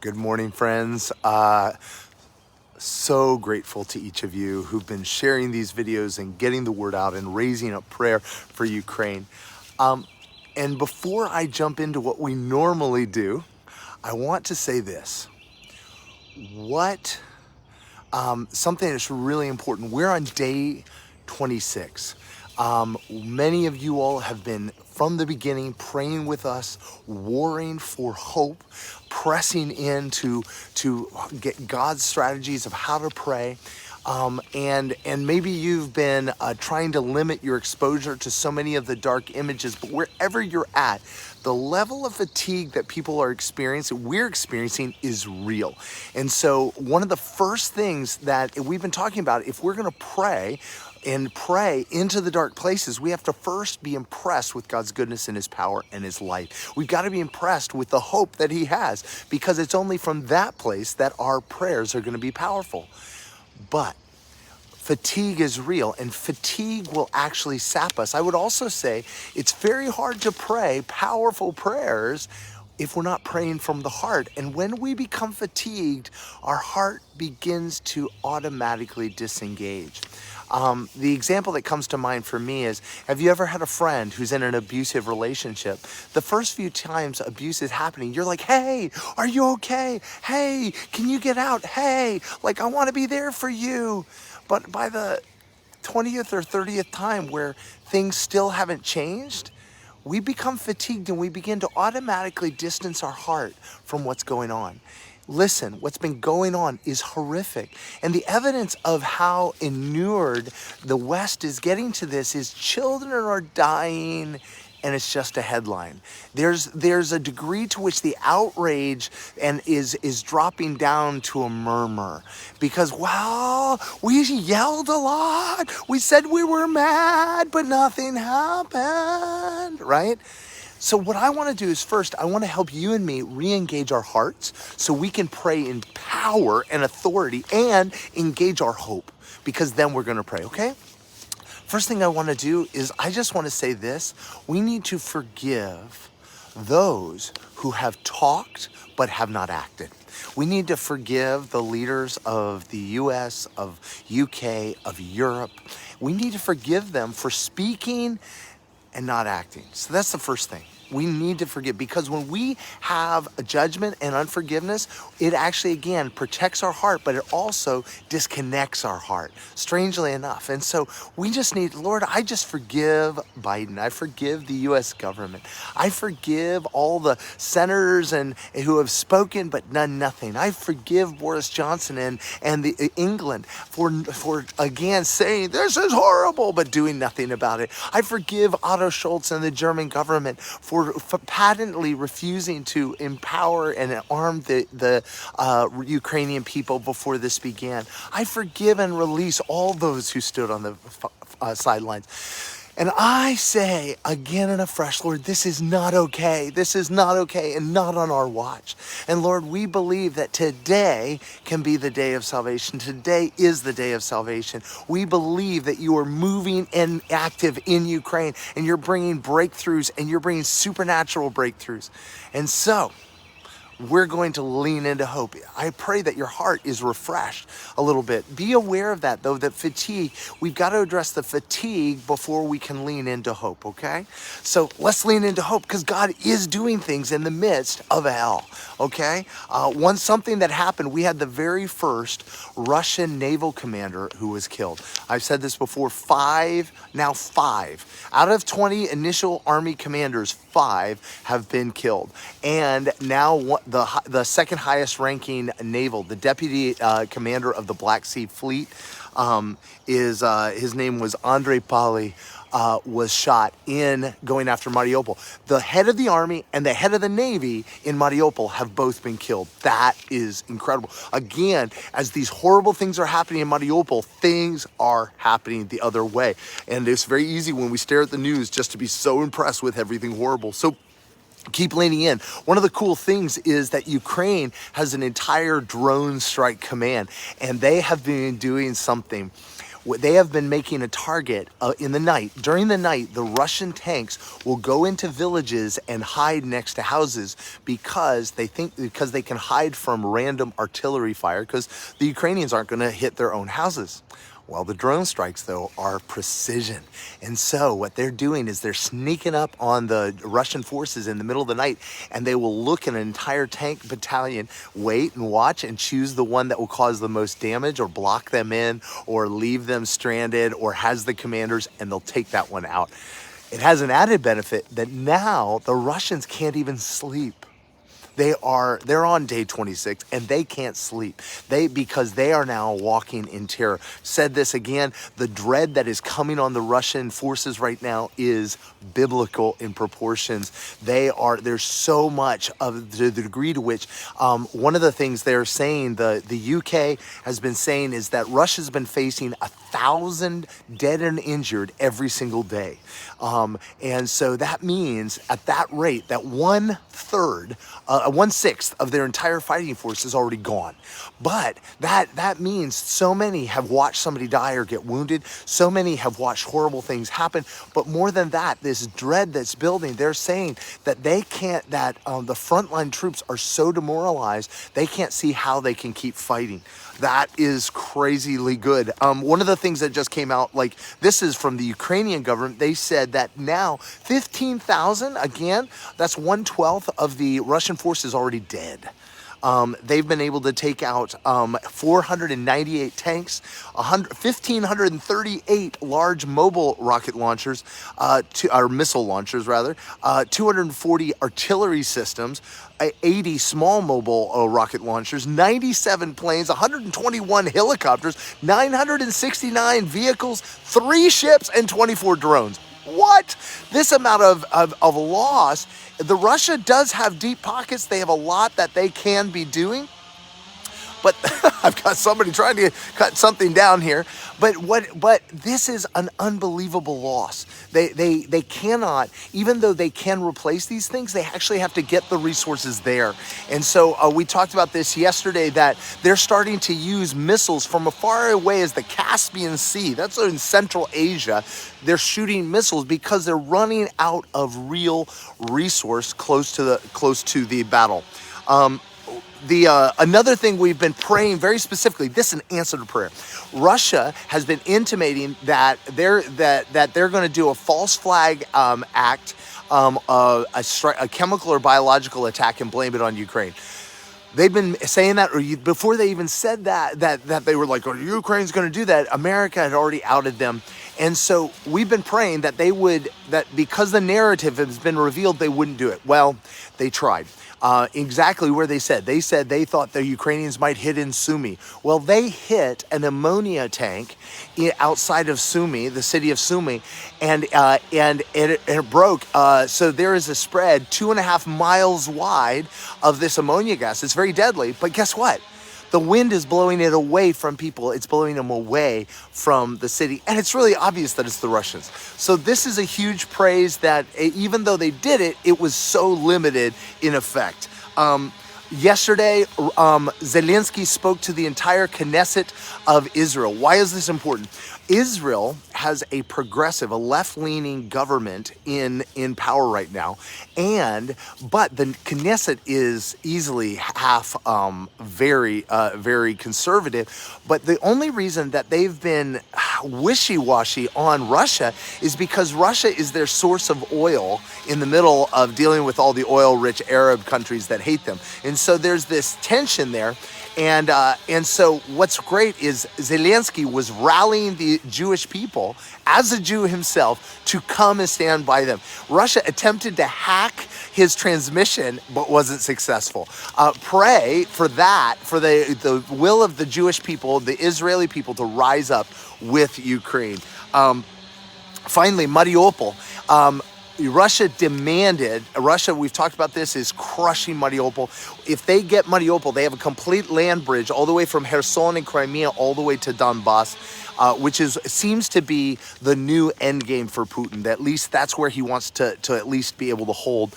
Good morning, friends. So grateful to each of you who've been sharing these videos and getting the word out and raising up prayer for Ukraine. And before I jump into what we normally do, I want to say this. Something that's really important. We're on day 26. Many of you all have been from the beginning praying with us, warring for hope, pressing in to get God's strategies of how to pray. And maybe you've been trying to limit your exposure to so many of the dark images, but wherever you're at, the level of fatigue that people are experiencing, we're experiencing, is real. And so one of the first things that we've been talking about, if we're going to pray and pray into the dark places, we have to first be impressed with God's goodness and his power and his light. We've got to be impressed with the hope that he has, because it's only from that place that our prayers are going to be powerful. But fatigue is real, and fatigue will actually sap us. I would also say it's very hard to pray powerful prayers if we're not praying from the heart. And when we become fatigued, our heart begins to automatically disengage. The example that comes to mind for me is, have you ever had a friend who's in an abusive relationship? The first few times abuse is happening, you're like, hey, are you okay? Hey, can you get out? Hey, like, I want to be there for you. But by the 20th or 30th time where things still haven't changed, we become fatigued and we begin to automatically distance our heart from what's going on. Listen, what's been going on is horrific. And the evidence of how inured the West is getting to this is children are dying, and it's just a headline. There's a degree to which the outrage is dropping down to a murmur, because, well, we yelled a lot, we said we were mad, but nothing happened, right? So what I want to do is, first, I want to help you and me re-engage our hearts so we can pray in power and authority and engage our hope, because then we're going to pray, okay? First thing I want to do is, I just want to say this. We need to forgive those who have talked but have not acted. We need to forgive the leaders of the US, of UK, of Europe. We need to forgive them for speaking and not acting. So that's the first thing. We need to forgive, because when we have a judgment and unforgiveness, it actually, again, protects our heart, but it also disconnects our heart, strangely enough. And so we just need, Lord, I just forgive Biden. I forgive the U.S. government. I forgive all the senators and who have spoken but done nothing. I forgive Boris Johnson and the England for again saying this is horrible but doing nothing about it. I forgive Otto Schultz and the German government for patently refusing to empower and arm the Ukrainian people before this began. I forgive and release all those who stood on the sidelines. And I say again and afresh, Lord, this is not okay. This is not okay, and not on our watch. And Lord, we believe that today can be the day of salvation. Today is the day of salvation. We believe that you are moving and active in Ukraine, and you're bringing breakthroughs, and you're bringing supernatural breakthroughs. And so we're going to lean into hope. I pray that your heart is refreshed a little bit. Be aware of that, though, that fatigue, we've got to address the fatigue before we can lean into hope, okay? So let's lean into hope, because God is doing things in the midst of hell, okay? Something that happened, we had the very first Russian naval commander who was killed. I've said this before, five out of 20 initial Army commanders, 5 have been killed. And now the second highest ranking naval, the deputy commander of the Black Sea Fleet, his name was Andrei Pali, was shot in going after Mariupol. The head of the army and the head of the navy in Mariupol have both been killed. That is incredible. Again, as these horrible things are happening in Mariupol, things are happening the other way. And it's very easy when we stare at the news just to be so impressed with everything horrible. So keep leaning in. One of the cool things is that Ukraine has an entire drone strike command, and they have been doing something They have been making a target in the night. During the night, the Russian tanks will go into villages and hide next to houses because they can hide from random artillery fire because the Ukrainians aren't going to hit their own houses. Well, the drone strikes, though, are precision. And so what they're doing is they're sneaking up on the Russian forces in the middle of the night, and they will look at an entire tank battalion, wait and watch, and choose the one that will cause the most damage or block them in or leave them stranded or has the commanders, and they'll take that one out. It has an added benefit that now the Russians can't even sleep. They're on day 26 and they can't sleep. Because they are now walking in terror. Said this again, the dread that is coming on the Russian forces right now is biblical in proportions. There's so much of the degree to which one of the things they're saying, the UK has been saying, is that Russia's been facing 1,000 dead and injured every single day. And so that means at that rate that 1/6 of their entire fighting force is already gone. But that means so many have watched somebody die or get wounded. So many have watched horrible things happen. But more than that, this dread that's building, they're saying that the frontline troops are so demoralized, they can't see how they can keep fighting. That is crazily good. One of the things that just came out, like this is from the Ukrainian government, they said that now 15,000, again, that's 1/12 of the Russian forces already dead. They've been able to take out 498 tanks, 1,538 large mobile rocket launchers, or missile launchers rather, 240 artillery systems, 80 small mobile rocket launchers, 97 planes, 121 helicopters, 969 vehicles, 3 ships, and 24 drones. What? This amount of loss. The Russia does have deep pockets. They have a lot that they can be doing. But I've got somebody trying to cut something down here. But this is an unbelievable loss. They cannot, even though they can replace these things, they actually have to get the resources there. And so we talked about this yesterday, that they're starting to use missiles from as far away as the Caspian Sea. That's in Central Asia. They're shooting missiles because they're running out of real resource close to the battle. Another thing we've been praying very specifically, this is an answer to prayer. Russia has been intimating that they're going to do a false flag act, a chemical or biological attack, and blame it on Ukraine. They've been saying that, or before they even said that they were like, oh, Ukraine's going to do that. America had already outed them. And so we've been praying that that because the narrative has been revealed, they wouldn't do it. Well, they tried. Exactly where they said. They said they thought the Ukrainians might hit in Sumy. Well, they hit an ammonia tank outside of Sumy, the city of Sumy, and it broke. So there is a spread 2.5 miles wide of this ammonia gas. It's very deadly, but guess what? The wind is blowing it away from people. It's blowing them away from the city. And it's really obvious that it's the Russians. So this is a huge praise that even though they did it, it was so limited in effect. Yesterday, Zelensky spoke to the entire Knesset of Israel. Why is this important? Israel has a progressive, a left-leaning government in power right now, but the Knesset is easily half very conservative. But the only reason that they've been wishy-washy on Russia is because Russia is their source of oil in the middle of dealing with all the oil-rich Arab countries that hate them. And so there's this tension there. And so what's great is Zelensky was rallying the Jewish people, as a Jew himself, to come and stand by them. Russia attempted to hack his transmission, but wasn't successful. Pray for that, for the will of the Jewish people, the Israeli people, to rise up with Ukraine. Finally, Mariupol. Russia, we've talked about this, is crushing Mariupol. If they get Mariupol, they have a complete land bridge all the way from Kherson and Crimea all the way to Donbass, which seems to be the new end game for Putin. At least that's where he wants to at least be able to hold.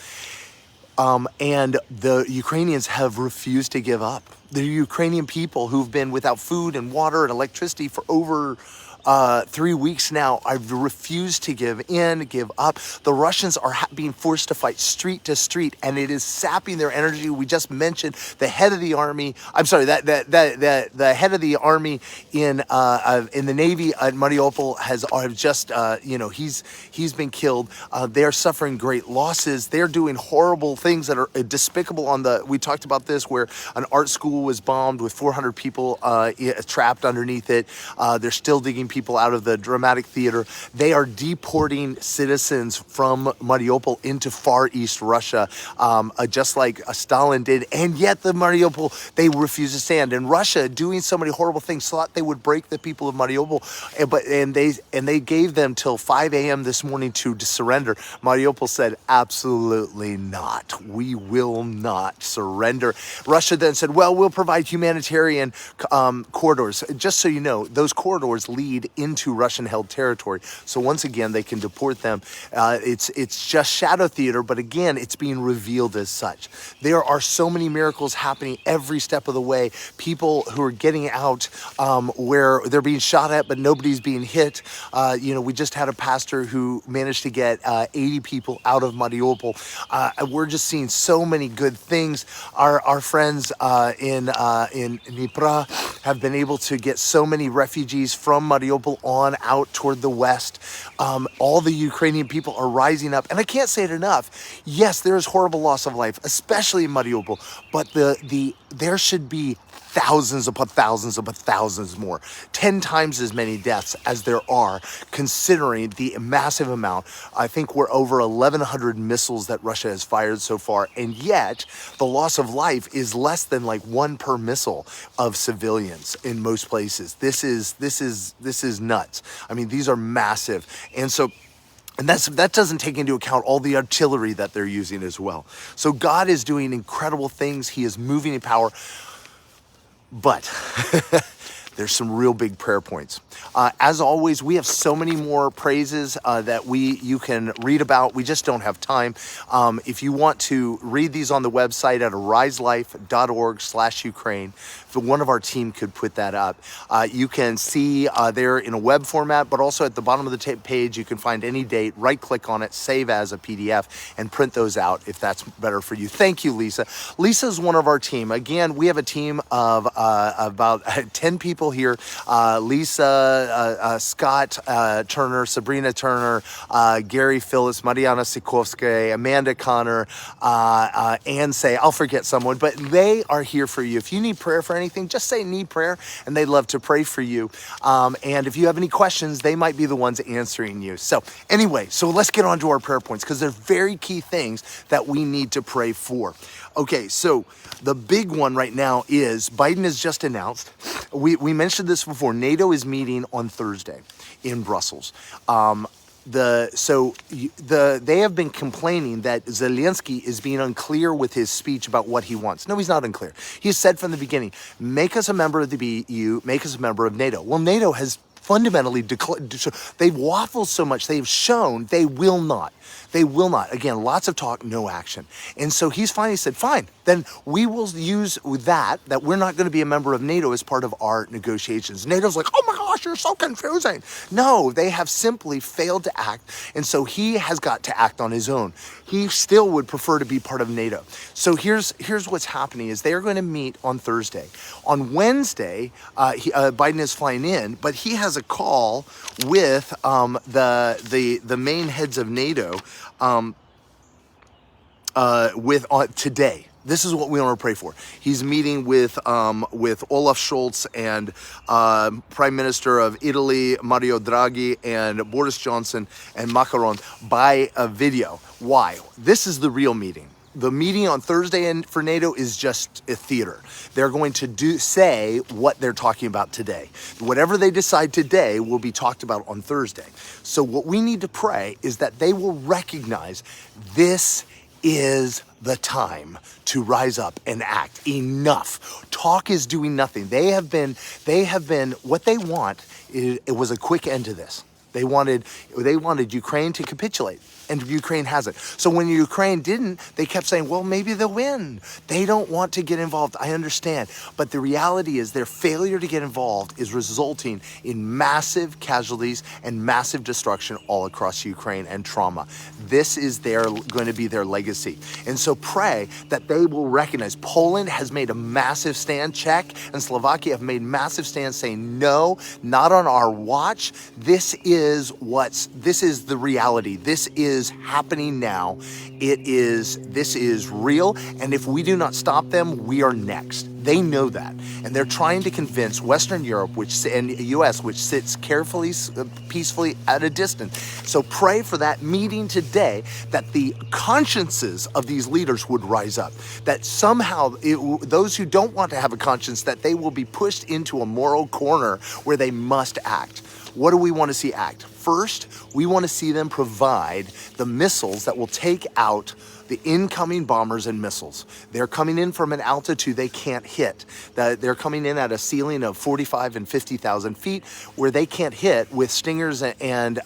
And the Ukrainians have refused to give up. The Ukrainian people, who've been without food and water and electricity for over 3 weeks now, I've refused to give up. The Russians are being forced to fight street to street, and it is sapping their energy. We just mentioned the head of the army. I'm sorry, the head of the army in the Navy at Mariupol has just he's been killed. They're suffering great losses. They're doing horrible things that are despicable. We talked about this, where an art school was bombed with 400 people trapped underneath it. They're still digging people out of the dramatic theater. They are deporting citizens from Mariupol into Far East Russia, just like Stalin did. And yet the Mariupol, they refuse to stand. And Russia, doing so many horrible things, thought they would break the people of Mariupol, and they gave them till 5 a.m. this morning to surrender. Mariupol said, absolutely not. We will not surrender. Russia then said, well, we'll provide humanitarian corridors. Just so you know, those corridors lead into Russian-held territory. So once again, they can deport them. It's just shadow theater, but again, it's being revealed as such. There are so many miracles happening every step of the way. People who are getting out where they're being shot at, but nobody's being hit. We just had a pastor who managed to get 80 people out of Mariupol. We're just seeing so many good things. Our friends in Dnipro have been able to get so many refugees from Mariupol on out toward the west. All the Ukrainian people are rising up, and I can't say it enough. Yes, there is horrible loss of life, especially in Mariupol, but there should be thousands upon thousands more, 10 times as many deaths as there are, considering the massive amount. I think we're over 1,100 missiles that Russia has fired so far, and yet the loss of life is less than like 1 per missile of civilians in most places. This is nuts. I mean, these are massive, and that doesn't take into account all the artillery that they're using as well. So God is doing incredible things. He is moving in power. But there's some real big prayer points. As always, we have so many more praises that you can read about. We just don't have time. If you want to read these on the website at ariselife.org/Ukraine, if one of our team could put that up, you can see there in a web format, but also at the bottom of the page, you can find any date, right-click on it, save as a PDF, and print those out if that's better for you. Thank you, Lisa. Lisa's one of our team. Again, we have a team of about 10 people here. Lisa, Scott Turner, Sabrina Turner, Gary Phillips, Mariana Sikovsky, Amanda Connor, Ann Say. I'll forget someone, but they are here for you. If you need prayer for anything, just say need prayer, and they'd love to pray for you. And if you have any questions, they might be the ones answering you. So anyway, let's get on to our prayer points, because they're very key things that we need to pray for. Okay, so the big one right now is Biden has just announced, we mentioned this before, NATO is meeting on Thursday in Brussels. They have been complaining that Zelensky is being unclear with his speech about what he wants. No, he's not unclear. He has said from the beginning, make us a member of the EU, make us a member of NATO. Well, NATO has fundamentally they've waffled so much, they've shown they will not. They will not. Again, lots of talk, no action. And so he's finally said, fine, then we will use that we're not going to be a member of NATO as part of our negotiations. NATO's like, oh my gosh, you're so confusing. No, they have simply failed to act. And so he has got to act on his own. He still would prefer to be part of NATO. So here's what's happening is they're going to meet on Thursday. On Wednesday, Biden is flying in, but he has a call with the main heads of NATO today. This is what we want to pray for. He's meeting with Olaf Scholz and Prime Minister of Italy, Mario Draghi, and Boris Johnson and Macron by a video. Why? This is the real meeting. The meeting on Thursday for NATO is just a theater. They're going to say what they're talking about today. Whatever they decide today will be talked about on Thursday. So what we need to pray is that they will recognize this is the time to rise up and act. Enough. Talk is doing nothing. They have been, what they want, it was a quick end to this. They wanted Ukraine to capitulate. and Ukraine hasn't. So when Ukraine didn't, they kept saying, well, maybe they'll win. They don't want to get involved. I understand. But the reality is their failure to get involved is resulting in massive casualties and massive destruction all across Ukraine and trauma. This is going to be their legacy. And so pray that they will recognize Poland has made a massive stand. Czech and Slovakia have made massive stands saying, no, not on our watch. This is the reality. This is happening now. This is real. And if we do not stop them, we are next. They know that. And they're trying to convince Western Europe and the US, which sits carefully, peacefully at a distance. So pray for that meeting today, that the consciences of these leaders would rise up. That somehow those who don't want to have a conscience, that they will be pushed into a moral corner where they must act. What do we want to see act? First, we want to see them provide the missiles that will take out the incoming bombers and missiles. They're coming in from an altitude they can't hit. They're coming in at a ceiling of 45 and 50,000 feet where they can't hit with Stingers and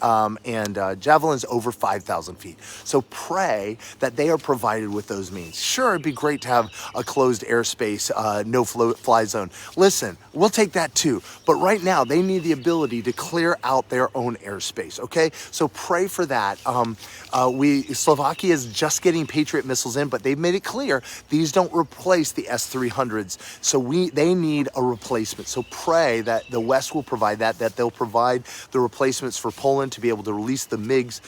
javelins over 5,000 feet. So pray that they are provided with those means. Sure, it'd be great to have a closed airspace, no fly zone. Listen, we'll take that too. But right now, they need the ability to clear out their own airspace, okay? So pray for that. Slovakia is just getting Patriot missiles in, but they've made it clear these don't replace the S-300s. So they need a replacement. So pray that the West will provide that they'll provide the replacements for Poland to be able to release the MiGs.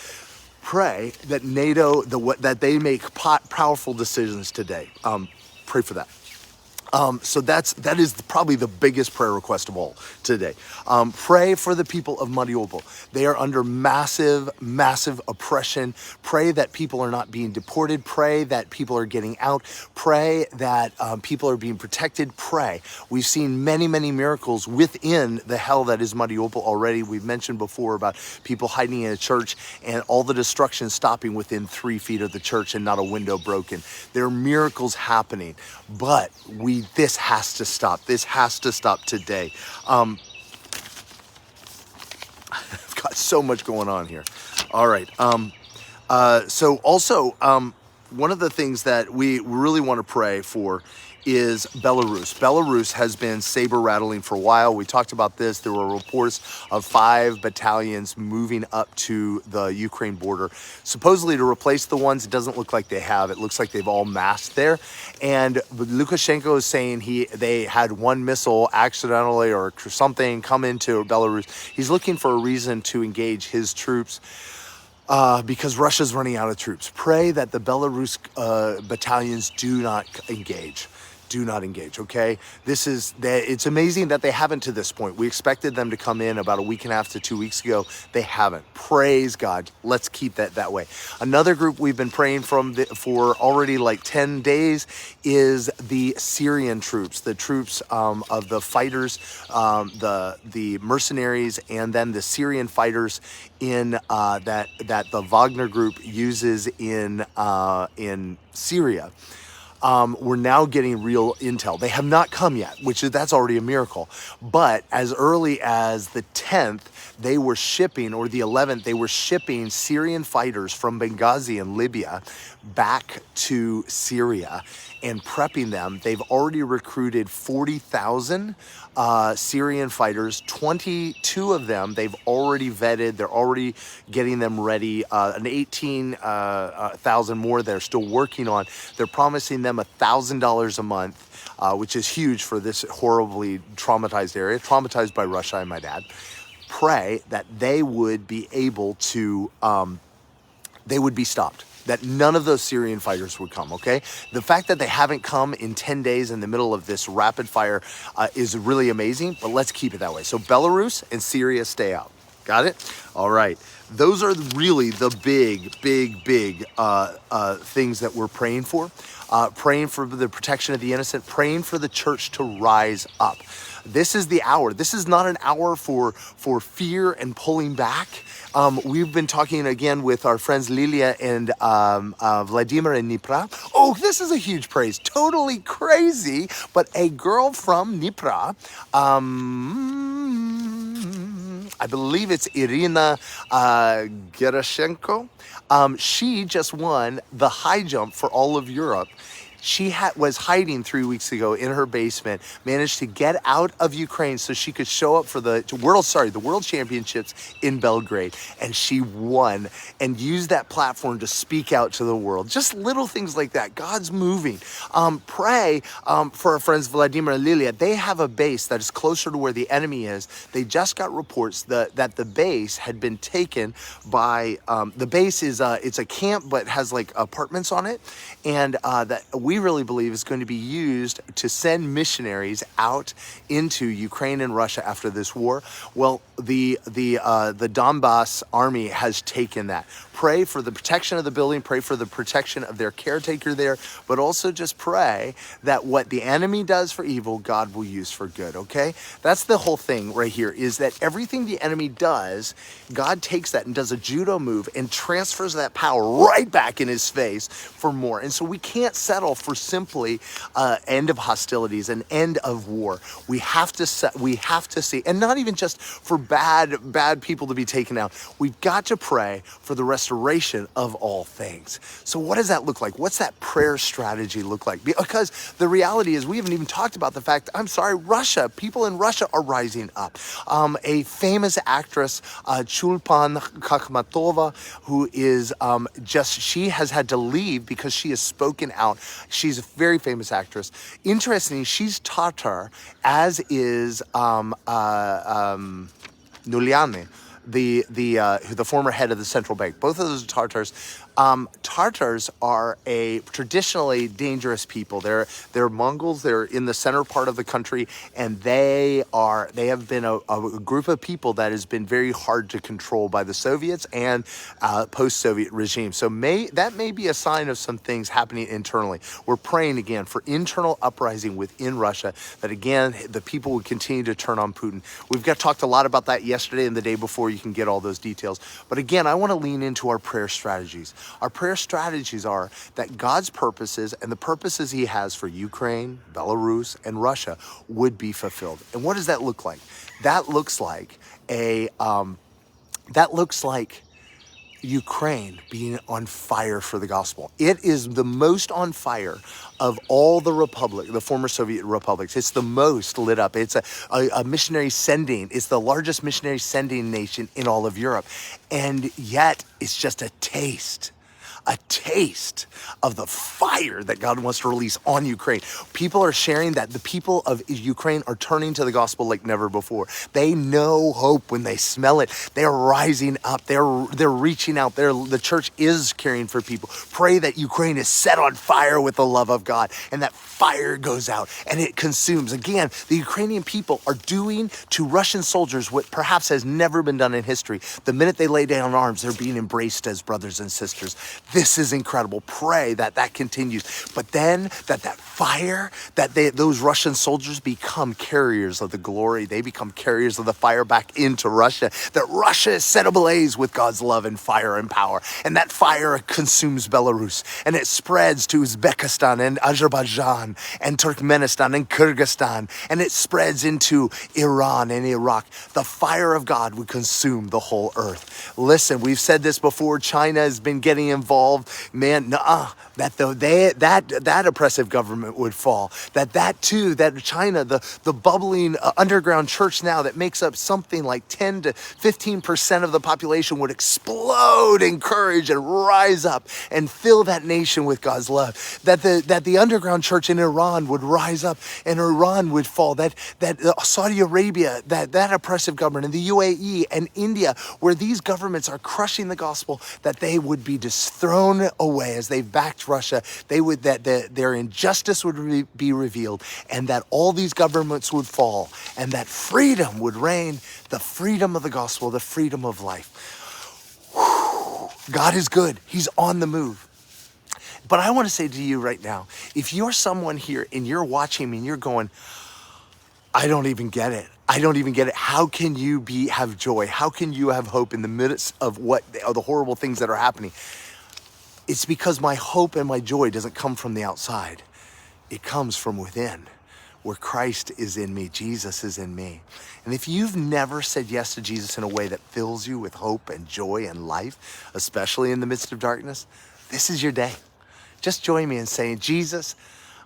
Pray that NATO, that they make powerful decisions today. Pray for that. So that is probably the biggest prayer request of all today. Pray for the people of Mariupol. They are under massive, massive oppression. Pray that people are not being deported. Pray that people are getting out. Pray that people are being protected. Pray. We've seen many, many miracles within the hell that is Mariupol already. We've mentioned before about people hiding in a church and all the destruction stopping within 3 feet of the church and not a window broken. There are miracles happening, but this has to stop. This has to stop today. I've got so much going on here. All right. So also, one of the things that we really want to pray for is Belarus. Belarus has been saber rattling for a while. We talked about this. There were reports of 5 battalions moving up to the Ukraine border, supposedly to replace the ones. It doesn't look like they have. It looks like they've all massed there. And Lukashenko is saying they had one missile accidentally or something come into Belarus. He's looking for a reason to engage his troops. Because Russia's running out of troops. Pray that the Belarus battalions do not engage. Do not engage, okay? It's amazing that they haven't to this point. We expected them to come in about a week and a half to 2 weeks ago. They haven't. Praise God. Let's keep that way. Another group we've been praying for already like 10 days is the Syrian troops, the troops of the fighters, the mercenaries, and then the Syrian fighters in that the Wagner group uses in Syria. We're now getting real intel. They have not come yet, that's already a miracle. But as early as the 10th, they were shipping, or the 11th, they were shipping Syrian fighters from Benghazi in Libya back to Syria and prepping them. They've already recruited 40,000 Syrian fighters. 22 of them they've already vetted. They're already getting them ready. An 18,000 more they're still working on. They're promising them $1,000 a month, which is huge for this horribly traumatized area, traumatized by Russia, I might add. Pray that they would be able to, they would be stopped. That none of those Syrian fighters would come, okay? The fact that they haven't come in 10 days in the middle of this rapid fire is really amazing, but let's keep it that way. So Belarus and Syria stay out. Got it? All right. Those are really the big things that we're praying for. Praying for the protection of the innocent, praying for the church to rise up. This is the hour. This is not an hour for fear and pulling back. We've been talking again with our friends Lilia and Vladimir in Dnipro. Oh, this is a huge praise. Totally crazy, but a girl from Dnipro, I believe it's Irina Gerashenko. She just won the high jump for all of Europe. She was hiding 3 weeks ago in her basement, managed to get out of Ukraine so she could show up for the World Championships in Belgrade. And she won and used that platform to speak out to the world. Just little things like that. God's moving. Pray for our friends Vladimir and Lilia. They have a base that is closer to where the enemy is. They just got reports that the base had been taken by, the base is, it's a camp but has like apartments on it. And that we really believe is going to be used to send missionaries out into Ukraine and Russia after this war. Well, the Donbass army has taken that. Pray for the protection of the building, pray for the protection of their caretaker there, but also just pray that what the enemy does for evil, God will use for good, okay? That's the whole thing right here, is that everything the enemy does, God takes that and does a judo move and transfers that power right back in his face for more. And so we can't settle for simply end of hostilities, an end of war. We have to see, and not even just for bad people to be taken out. We've got to pray for the restoration of all things. So what does that look like? What's that prayer strategy look like? Because the reality is we haven't even talked about the fact, Russia, people in Russia are rising up. A famous actress, Chulpan Kakhmatova, who is she has had to leave because she has spoken out. She's a very famous actress. Interestingly, she's Tatar, as is Nuliane, the former head of the central bank. Both of those are Tartars. Tartars are a traditionally dangerous people. They're Mongols. They're in the center part of the country, and they have been a group of people that has been very hard to control by the Soviets and post-Soviet regime. So that may be a sign of some things happening internally. We're praying again for internal uprising within Russia, that again the people would continue to turn on Putin. We've talked a lot about that yesterday and the day before. You can get all those details. But again, I want to lean into our prayer strategies. Our prayer strategies are that God's purposes and the purposes he has for Ukraine, Belarus, and Russia would be fulfilled. And what does that look like? That looks like Ukraine being on fire for the gospel. It is the most on fire of all the former Soviet republics. It's the most lit up. It's a missionary sending. It's the largest missionary sending nation in all of Europe. And yet it's just a taste of the fire that God wants to release on Ukraine. People are sharing that the people of Ukraine are turning to the gospel like never before. They know hope when they smell it. They're rising up. They're reaching out. The church is caring for people. Pray that Ukraine is set on fire with the love of God, and that fire goes out and it consumes. Again, the Ukrainian people are doing to Russian soldiers what perhaps has never been done in history. The minute they lay down arms, they're being embraced as brothers and sisters. This is incredible. Pray that continues. But then that fire, those Russian soldiers become carriers of the glory. They become carriers of the fire back into Russia. That Russia is set ablaze with God's love and fire and power. And that fire consumes Belarus. And it spreads to Uzbekistan and Azerbaijan and Turkmenistan and Kyrgyzstan. And it spreads into Iran and Iraq. The fire of God would consume the whole earth. Listen, we've said this before. China has been getting involved. Man, that oppressive government would fall. That China, the bubbling underground church now that makes up something like 10 to 15% of the population would explode in courage and rise up and fill that nation with God's love. That the underground church in Iran would rise up and Iran would fall. That Saudi Arabia, that oppressive government, and the UAE and India, where these governments are crushing the gospel, that they would be thrown away as they've backed Russia. Their injustice would be revealed, and that all these governments would fall, and that freedom would reign, the freedom of the gospel, the freedom of life. Whew. God is good. He's on the move. But I want to say to you right now, if you're someone here and you're watching me and you're going, I don't even get it. How can you have joy? How can you have hope in the midst of the horrible things that are happening? It's because my hope and my joy doesn't come from the outside. It comes from within. where Christ is in me, Jesus is in me. And if you've never said yes to Jesus in a way that fills you with hope and joy and life, especially in the midst of darkness, this is your day. Just join me in saying, Jesus,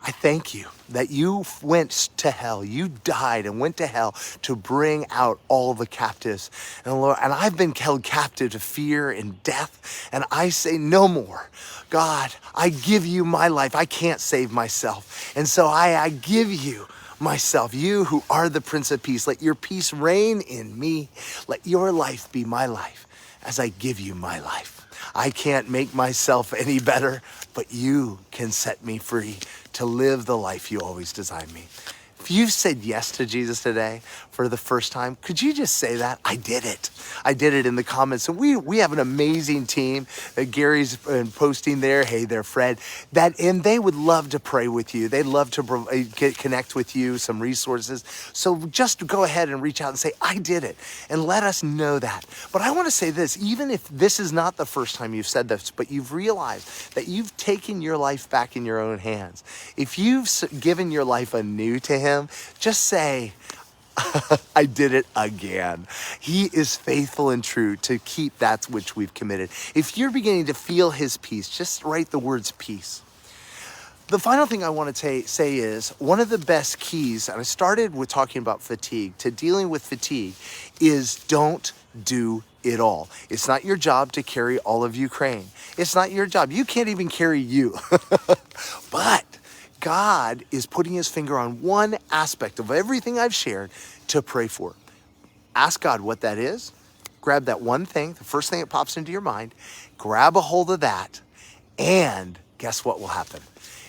I thank you that you went to hell. You died and went to hell to bring out all the captives. And Lord, and I've been held captive to fear and death. And I say no more. God, I give you my life. I can't save myself. And so I give you myself, you who are the Prince of Peace. Let your peace reign in me. Let your life be my life as I give you my life. I can't make myself any better, but you can set me free to live the life you always designed me. If you've said yes to Jesus today for the first time, could you just say that? I did it. I did it in the comments. And we have an amazing team that Gary's posting there. Hey there, Fred. And they would love to pray with you. They'd love to connect with you, some resources. So just go ahead and reach out and say, I did it. And let us know that. But I want to say this, even if this is not the first time you've said this, but you've realized that you've taken your life back in your own hands. If you've given your life anew to him, just say, I did it again. He is faithful and true to keep that which we've committed. If you're beginning to feel his peace, just write the words peace. The final thing I want to say is one of the best keys, and I started with talking about fatigue, to dealing with fatigue is don't do it all. It's not your job to carry all of Ukraine. It's not your job. You can't even carry you. But God is putting his finger on one aspect of everything I've shared to pray for. Ask God what that is. Grab that one thing, the first thing that pops into your mind, grab a hold of that, and guess what will happen?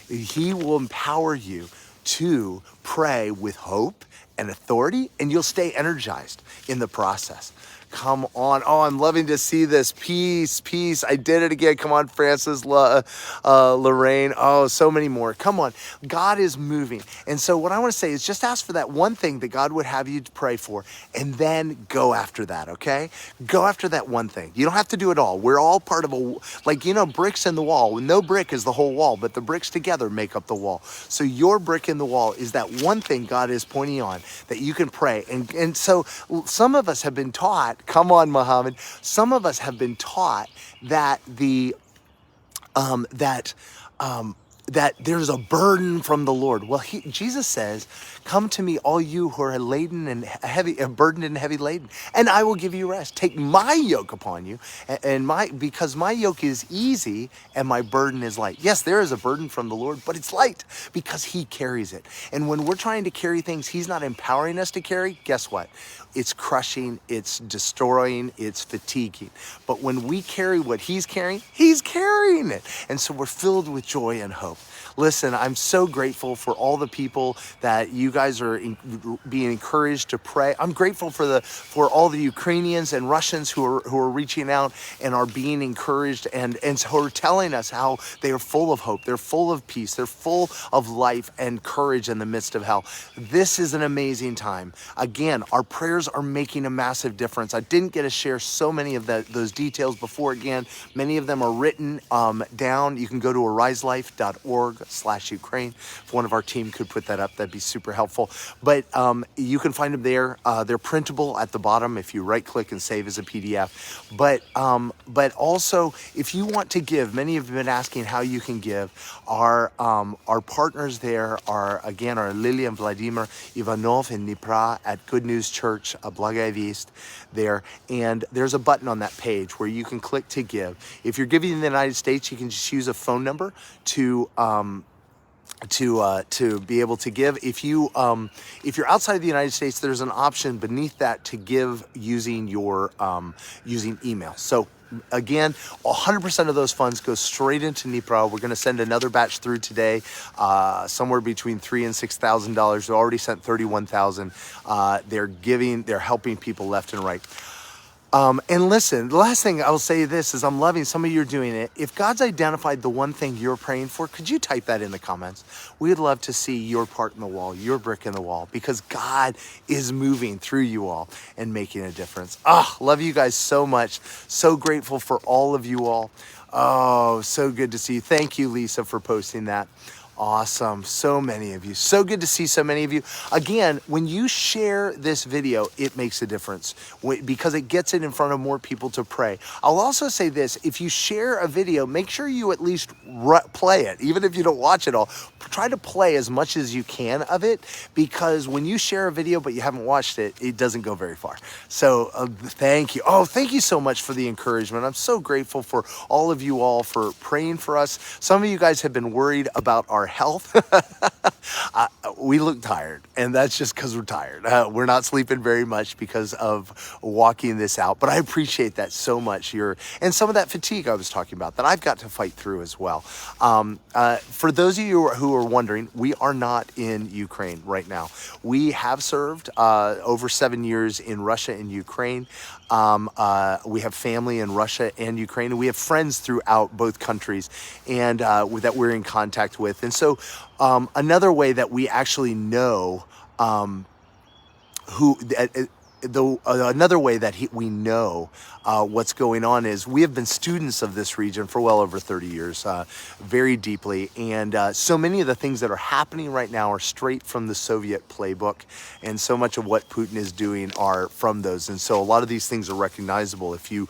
He will empower you to pray with hope and authority, and you'll stay energized in the process. Come on. Oh, I'm loving to see this. Peace, peace. I did it again. Come on, Francis, Lorraine. Oh, so many more. Come on. God is moving. And so what I want to say is just ask for that one thing that God would have you to pray for, and then go after that, okay? Go after that one thing. You don't have to do it all. We're all part of bricks in the wall. No brick is the whole wall, but the bricks together make up the wall. So your brick in the wall is that one thing God is pointing on that you can pray. And so some of us have been taught, come on, Muhammad. Some of us have been taught that that there's a burden from the Lord. Well, Jesus says, come to me, all you who are laden and burdened and heavy laden, and I will give you rest. Take my yoke upon you, because my yoke is easy and my burden is light. Yes, there is a burden from the Lord, but it's light because he carries it. And when we're trying to carry things he's not empowering us to carry, guess what? It's crushing, it's destroying, it's fatiguing. But when we carry what he's carrying it. And so we're filled with joy and hope. Listen, I'm so grateful for all the people that you guys are being encouraged to pray. I'm grateful for all the Ukrainians and Russians who are reaching out and are being encouraged and who are telling us how they are full of hope. They're full of peace. They're full of life and courage in the midst of hell. This is an amazing time. Again, our prayers are making a massive difference. I didn't get to share so many of those details before. Again, many of them are written down. You can go to ariselife.org/Ukraine. If one of our team could put that up, that'd be super helpful. But you can find them there. They're printable at the bottom if you right-click and save as a PDF. But also, if you want to give, many have been asking how you can give. Our partners there are Lily and Vladimir Ivanov in Dnipro at Good News Church, Blagaya Vist there. And there's a button on that page where you can click to give. If you're giving in the United States, you can just use a phone number to be able to give. If you're outside of the United States, there's an option beneath that to give using your using email. So again, 100% of those funds go straight into Dnipro. We're going to send another batch through today, somewhere between $3,000 and $6,000. We already sent $31,000. They're helping people left and right. And listen, the last thing I'll say this is I'm loving some of you are doing it. If God's identified the one thing you're praying for, could you type that in the comments? We'd love to see your part in the wall, your brick in the wall, because God is moving through you all and making a difference. Love you guys so much. So grateful for all of you all. Oh, so good to see you. Thank you, Lisa, for posting that. Awesome. So many of you. So good to see so many of you. Again, when you share this video, it makes a difference because it gets it in front of more people to pray. I'll also say this, if you share a video, make sure you at least play it. Even if you don't watch it all, try to play as much as you can of it, because when you share a video but you haven't watched it, it doesn't go very far. So thank you. Oh, thank you so much for the encouragement. I'm so grateful for all of you all for praying for us. Some of you guys have been worried about our health. We look tired, and that's just because we're tired. We're not sleeping very much because of walking this out, but I appreciate that so much. And some of that fatigue I was talking about that I've got to fight through as well. For those of you who are wondering, we are not in Ukraine right now. We have served over 7 years in Russia and Ukraine. We have family in Russia and Ukraine, and we have friends throughout both countries, and that we're in contact with. And so another way that we actually know another way that we know what's going on is we have been students of this region for well over 30 years, very deeply. And so many of the things that are happening right now are straight from the Soviet playbook. And so much of what Putin is doing are from those. And so a lot of these things are recognizable if you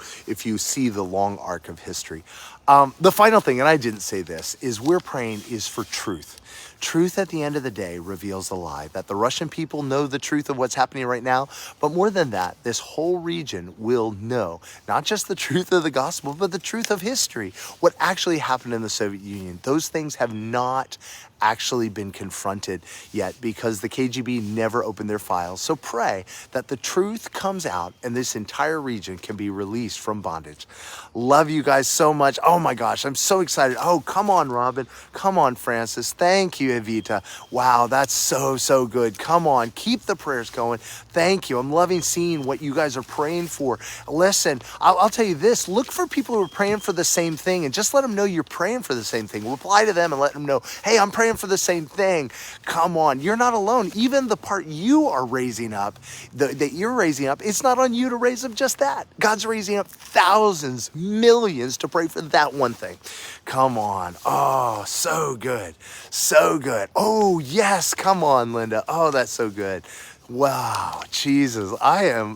see the long arc of history. The final thing, and I didn't say this, is we're praying is for truth. Truth at the end of the day reveals the lie, that the Russian people know the truth of what's happening right now. But more than that, this whole region will know not just the truth of the gospel, but the truth of history, what actually happened in the Soviet Union. Those things have not actually been confronted yet because the KGB never opened their files. So pray that the truth comes out and this entire region can be released from bondage. Love you guys so much. Oh my gosh, I'm so excited. Oh, come on, Robin. Come on, Francis. Thank you, Evita. Wow, that's so good. Come on, keep the prayers going. Thank you. I'm loving seeing what you guys are praying for. Listen, I'll tell you this, look for people who are praying for the same thing and just let them know you're praying for the same thing. Reply to them and let them know, hey, I'm praying for the same thing. Come on, you're not alone. Even the part you are raising up, that you're raising up, it's not on you to raise up just that. God's raising up thousands, millions to pray for that one thing. Come on. Oh, so good. So good. Oh, yes. Come on, Linda. Oh, that's so good. Wow, Jesus,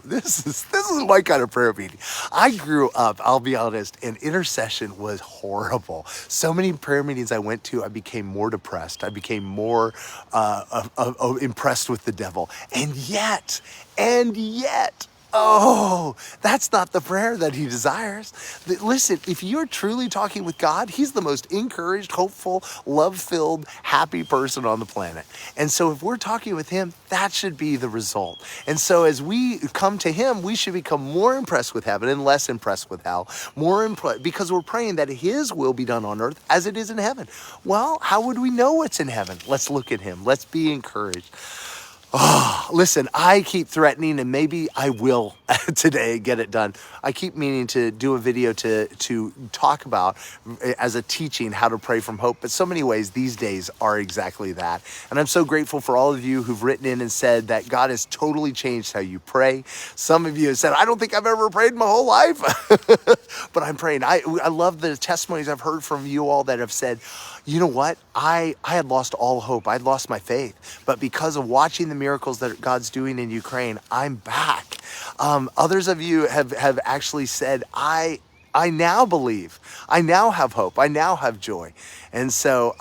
this is my kind of prayer meeting. I grew up, I'll be honest, and intercession was horrible. So many prayer meetings I went to, I became more depressed. I became more impressed with the devil. And yet, oh, that's not the prayer that he desires. Listen, if you're truly talking with God, he's the most encouraged, hopeful, love-filled, happy person on the planet. And so if we're talking with him, that should be the result. And so as we come to him, we should become more impressed with heaven and less impressed with hell, because we're praying that his will be done on earth as it is in heaven. Well, how would we know what's in heaven? Let's look at him. Let's be encouraged. Oh, listen, I keep threatening, and maybe I will today get it done. I keep meaning to do a video to talk about as a teaching how to pray from hope. But so many ways these days are exactly that. And I'm so grateful for all of you who've written in and said that God has totally changed how you pray. Some of you have said, I don't think I've ever prayed my whole life, but I'm praying. I love the testimonies I've heard from you all that have said, you know what? I had lost all hope. I'd lost my faith. But because of watching the miracles that God's doing in Ukraine, I'm back. Others of you have actually said, I now believe. I now have hope. I now have joy. And so,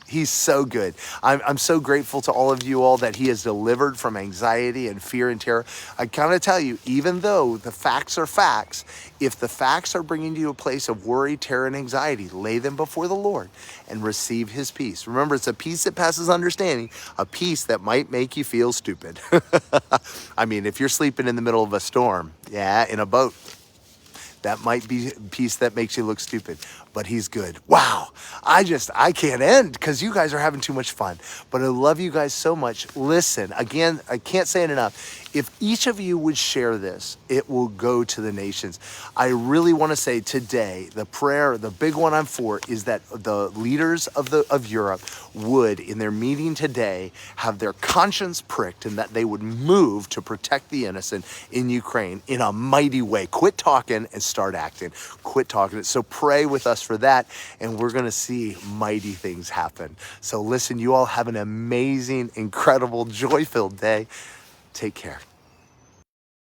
he's so good. I'm so grateful to all of you all that he has delivered from anxiety and fear and terror. I kind of tell you, even though the facts are facts, if the facts are bringing you to a place of worry, terror, and anxiety, lay them before the Lord and receive his peace. Remember, it's a peace that passes understanding, a peace that might make you feel stupid. I mean, if you're sleeping in the middle of a storm, in a boat, that might be peace that makes you look stupid, but he's good. Wow. I can't end because you guys are having too much fun, but I love you guys so much. Listen, again, I can't say it enough. If each of you would share this, it will go to the nations. I really want to say today, the prayer, the big one I'm for is that the leaders of Europe would, in their meeting today, have their conscience pricked and that they would move to protect the innocent in Ukraine in a mighty way. Quit talking and start acting. Quit talking. So pray with us for that, and we're gonna see mighty things happen. So listen, you all have an amazing, incredible, joy-filled day. Take care.